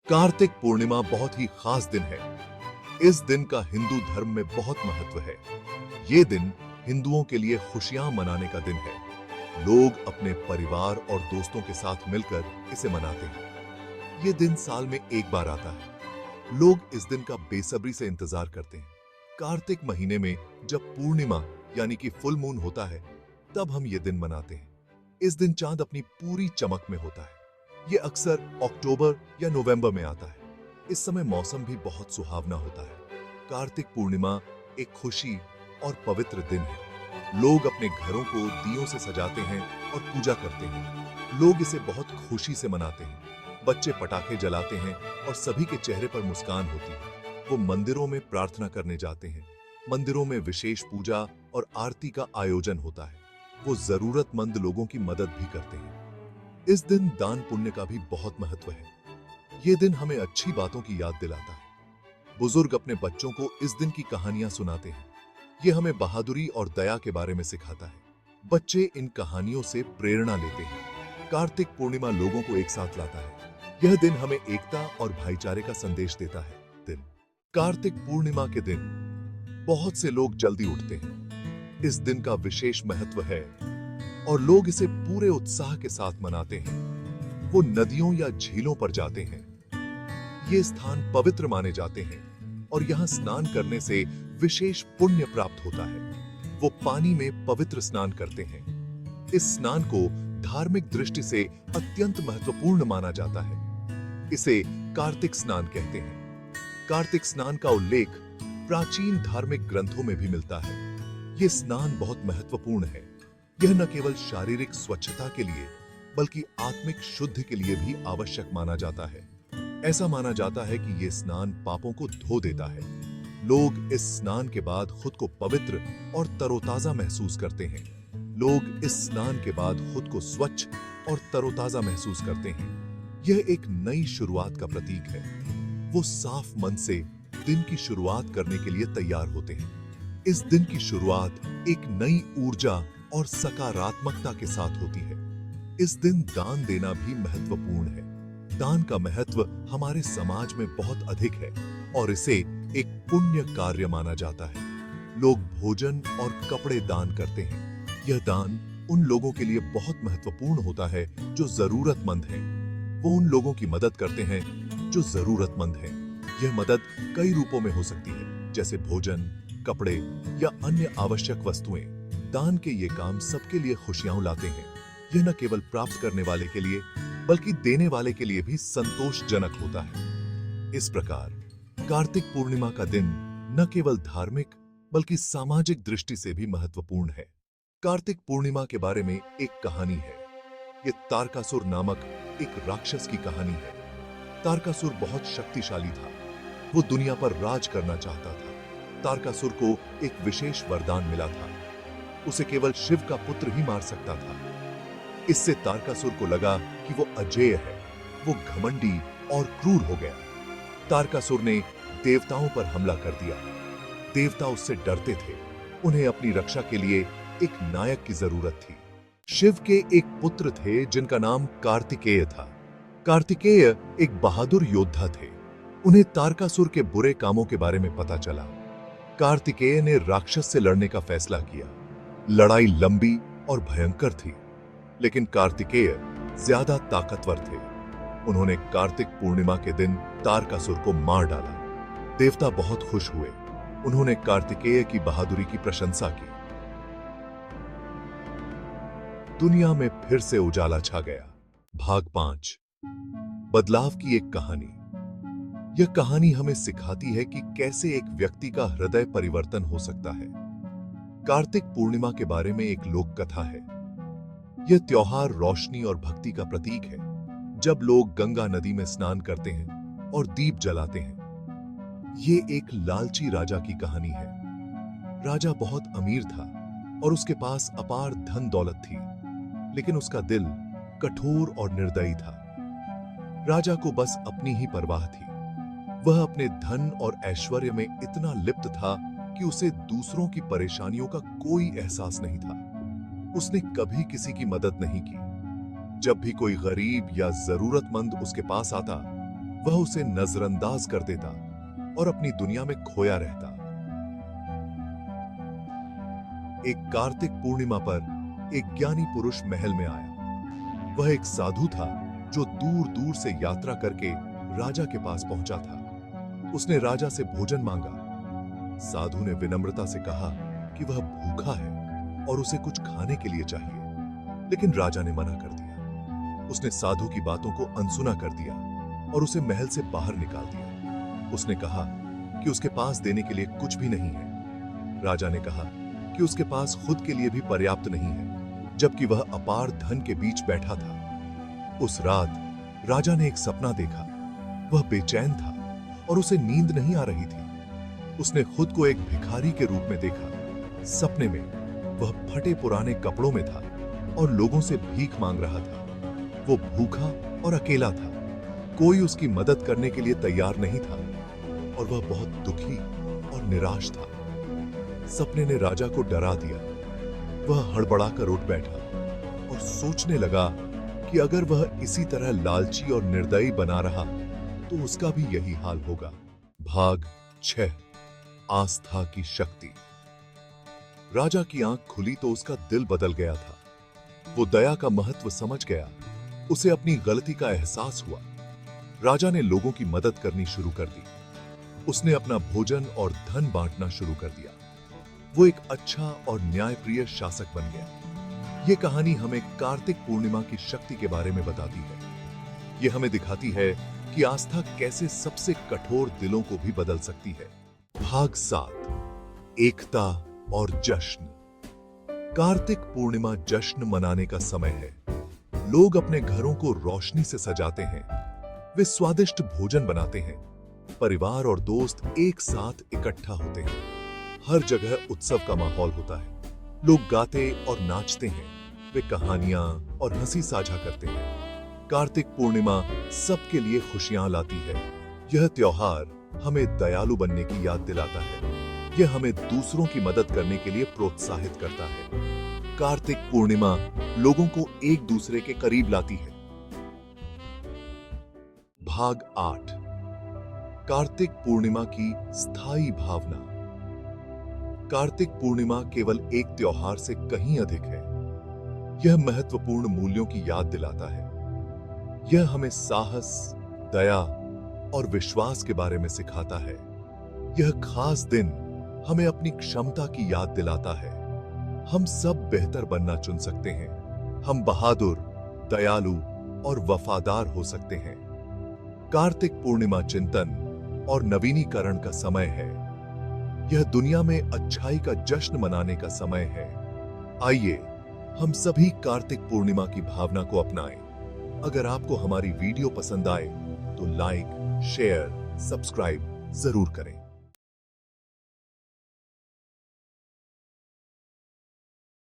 कार्तिक पूर्णिमा बहुत ही खास दिन है। इस दिन का हिंदू धर्म में बहुत महत्व है। ये दिन हिंदुओं के लिए खुशियां मनाने का दिन है। लोग अपने परिवार और दोस्तों के साथ मिलकर इसे मनाते हैं। ये दिन साल में एक बार आता है। लोग इस दिन का बेसब्री से इंतजार करते हैं। कार्तिक महीने में जब पूर्णिमा यानी कि फुल मून होता है, तब हम ये दिन मनाते हैं। इस दिन चांद अपनी पूरी चमक में होता है। ये अक्सर अक्टूबर या नवंबर में आता है। इस समय मौसम भी बहुत सुहावना होता है। कार्तिक पूर्णिमा एक खुशी और पवित्र दिन है। लोग अपने घरों को दियों से सजाते हैं और पूजा करते हैं। लोग इसे बहुत खुशी से मनाते हैं। बच्चे पटाखे जलाते हैं और सभी के चेहरे पर मुस्कान होती है। वो मंदिरों में प्रार्थना करने जाते हैं। मंदिरों में विशेष पूजा और आरती का आयोजन होता है। वो जरूरतमंद लोगों की मदद भी करते हैं। इस दिन दान पुण्य का भी बहुत महत्व है। ये दिन हमें अच्छी बातों की याद दिलाता है। बुजुर्ग अपने बच्चों को इस दिन की कहानियां सुनाते हैं। ये हमें बहादुरी और दया के बारे में सिखाता है। बच्चे इन कहानियों से प्रेरणा लेते हैं। कार्तिक पूर्णिमा लोगों को एक साथ लाता है। यह दिन हमें एकता और भाईचारे का संदेश देता है। दिन कार्तिक पूर्णिमा के दिन बहुत से लोग जल्दी उठते हैं। इस दिन का विशेष महत्व है और लोग इसे पूरे उत्साह के साथ मनाते हैं। वो नदियों या झीलों पर जाते हैं। ये स्थान पवित्र माने जाते हैं और यहाँ स्नान करने से विशेष पुण्य प्राप्त होता है। वो पानी में पवित्र स्नान करते हैं। इस स्नान को धार्मिक दृष्टि से अत्यंत महत्वपूर्ण माना जाता है। इसे कार्तिक स्नान कहते हैं। कार्तिक स्नान का उल्लेख प्राचीन धार्मिक ग्रंथों में भी मिलता है। ये स्नान बहुत महत्वपूर्ण है। यह न केवल शारीरिक स्वच्छता के लिए बल्कि आत्मिक शुद्धि के लिए भी आवश्यक माना जाता है। ऐसा माना जाता है कि यह स्नान पापों को धो देता है। लोग इस स्नान के बाद खुद को पवित्र और तरोताजा महसूस करते हैं। लोग इस स्नान के बाद खुद को स्वच्छ और तरोताजा महसूस करते हैं। यह एक नई शुरुआत का प्रतीक है। वो साफ मन से दिन की शुरुआत करने के लिए तैयार होते हैं। इस दिन की शुरुआत एक नई ऊर्जा और सकारात्मकता के साथ होती है। इस दिन दान देना भी महत्वपूर्ण है। दान का महत्व हमारे समाज में बहुत अधिक है और इसे एक पुण्य कार्य माना जाता है। लोग भोजन और कपड़े दान करते हैं। यह दान उन लोगों के लिए बहुत महत्वपूर्ण होता है जो जरूरतमंद हैं। वो उन लोगों की मदद करते हैं जो जरूरतमंद हैं। यह मदद कई रूपों में हो सकती है, जैसे भोजन, कपड़े या अन्य आवश्यक वस्तुएं। दान के ये काम सबके लिए खुशियां लाते हैं। यह न केवल प्राप्त करने वाले के लिए बल्कि देने वाले के लिए भी संतोषजनक होता है। इस प्रकार कार्तिक पूर्णिमा का दिन न केवल धार्मिक बल्कि सामाजिक दृष्टि से भी महत्वपूर्ण है। कार्तिक पूर्णिमा के बारे में एक कहानी है। ये तारकासुर नामक एक राक्षस की कहानी है। तारकासुर बहुत शक्तिशाली था। वो दुनिया पर राज करना चाहता था। तारकासुर को एक विशेष वरदान मिला था। उसे केवल शिव का पुत्र ही मार सकता था। इससे तारकासुर को लगा कि वो अजेय है। वो घमंडी और क्रूर हो गया। तारकासुर ने देवताओं पर हमला कर दिया। देवता उससे डरते थे। उन्हें अपनी रक्षा के लिए एक नायक की जरूरत थी। शिव के एक पुत्र थे जिनका नाम कार्तिकेय था। कार्तिकेय एक बहादुर योद्धा थे। उन्हें तारकासुर के बुरे कामों के बारे में पता चला। कार्तिकेय ने राक्षस से लड़ने का फैसला किया। लड़ाई लंबी और भयंकर थी, लेकिन कार्तिकेय ज्यादा ताकतवर थे। उन्होंने कार्तिक पूर्णिमा के दिन तारकासुर को मार डाला। देवता बहुत खुश हुए। उन्होंने कार्तिकेय की बहादुरी की प्रशंसा की। दुनिया में फिर से उजाला छा गया। भाग 5, बदलाव की एक कहानी। यह कहानी हमें सिखाती है कि कैसे एक व्यक्ति का हृदय परिवर्तन हो सकता है। कार्तिक पूर्णिमा के बारे में एक लोक कथा है। यह त्योहार रोशनी और भक्ति का प्रतीक है। जब लोग गंगा नदी में स्नान करते हैं और दीप जलाते हैं। ये एक लालची राजा की कहानी है। राजा बहुत अमीर था और उसके पास अपार धन दौलत थी, लेकिन उसका दिल कठोर और निर्दयी था। राजा को बस अपनी ही परवाह थी। वह अपने धन और ऐश्वर्य में इतना लिप्त था कि उसे दूसरों की परेशानियों का कोई एहसास नहीं था। उसने कभी किसी की मदद नहीं की। जब भी कोई गरीब या जरूरतमंद उसके पास आता, वह उसे नजरअंदाज कर देता और अपनी दुनिया में खोया रहता। एक कार्तिक पूर्णिमा पर एक ज्ञानी पुरुष महल में आया। वह एक साधु था जो दूर दूर से यात्रा करके राजा के पास पहुंचा था। उसने राजा से भोजन मांगा। साधु ने विनम्रता से कहा कि वह भूखा है और उसे कुछ खाने के लिए चाहिए, लेकिन राजा ने मना कर दिया। उसने साधु की बातों को अनसुना कर दिया और उसे महल से बाहर निकाल दिया। उसने कहा कि उसके पास देने के लिए कुछ भी नहीं है। राजा ने कहा कि उसके पास खुद के लिए भी पर्याप्त नहीं है, जबकि वह अपार धन के बीच बैठा था। उस रात राजा ने एक सपना देखा। वह बेचैन था और उसे नींद नहीं आ रही थी। उसने खुद को एक भिखारी के रूप में देखा। सपने में वह फटे पुराने कपड़ों में था और लोगों से भीख मांग रहा था। वो भूखा और अकेला था। कोई उसकी मदद करने के लिए तैयार नहीं था और वह बहुत दुखी और निराश था। सपने ने राजा को डरा दिया। वह हड़बड़ाकर उठ बैठा और सोचने लगा कि अगर वह इसी तरह लालची और निर्दयी बना रहा तो उसका भी यही हाल होगा। भाग 6 आस्था की शक्ति। राजा की आंख खुली तो उसका दिल बदल गया था। वो दया का महत्व समझ गया। उसे अपनी गलती का एहसास हुआ। राजा ने लोगों की मदद करनी शुरू कर दी। उसने अपना भोजन और धन बांटना शुरू कर दिया। वो एक अच्छा और न्यायप्रिय शासक बन गया। ये कहानी हमें कार्तिक पूर्णिमा की शक्ति के बारे में बताती है। ये हमें दिखाती है कि आस्था कैसे सबसे कठोर दिलों को भी बदल सकती है। भाग 7 एकता और जश्न। कार्तिक पूर्णिमा जश्न मनाने का समय है। लोग अपने घरों को रोशनी से सजाते हैं। वे स्वादिष्ट भोजन बनाते हैं। परिवार और दोस्त एक साथ इकट्ठा होते हैं। हर जगह उत्सव का माहौल होता है। लोग गाते और नाचते हैं। वे कहानियां और हंसी साझा करते हैं। कार्तिक पूर्णिमा सबके लिए खुशियां लाती है। यह त्योहार हमें दयालु बनने की याद दिलाता है। यह हमें दूसरों की मदद करने के लिए प्रोत्साहित करता है। कार्तिक पूर्णिमा लोगों को एक दूसरे के करीब लाती है। भाग 8 कार्तिक पूर्णिमा की स्थायी भावना। कार्तिक पूर्णिमा केवल एक त्योहार से कहीं अधिक है। यह महत्वपूर्ण मूल्यों की याद दिलाता है। यह हमें साहस, दया और विश्वास के बारे में सिखाता है। यह खास दिन हमें अपनी क्षमता की याद दिलाता है। हम सब बेहतर बनना चुन सकते हैं। हम बहादुर, दयालु और वफादार हो सकते हैं। कार्तिक पूर्णिमा चिंतन और नवीनीकरण का समय है। यह दुनिया में अच्छाई का जश्न मनाने का समय है। आइए हम सभी कार्तिक पूर्णिमा की भावना को अपनाएं। अगर आपको हमारी वीडियो पसंद आए तो लाइक, शेयर, सब्सक्राइब जरूर करें।